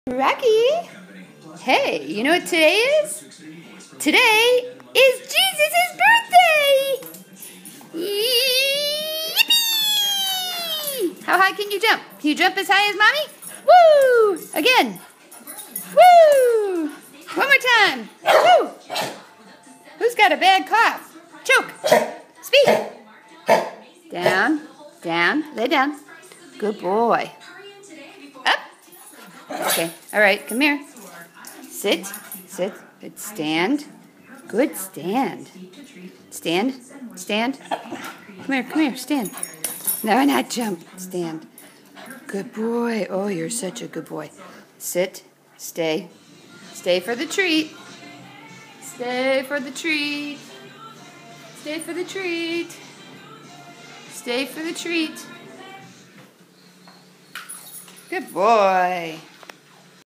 Rocky, hey, you know what today is? Today is Jesus' birthday! Yippee! How high can you jump? Can you jump as high as Mommy? Woo! Again. Woo! One more time. Woo! Who's got a bad cough? Choke. Speak. Down, down, lay down. Good boy. Up. Okay, all right, come here. Sit, sit. Good, stand. Good, stand. Stand, stand. Come here, stand. No, not jump, stand. Good boy. Oh, you're such a good boy. Sit, stay. Stay for the treat. Stay for the treat. Stay for the treat. Stay for the treat. Good boy.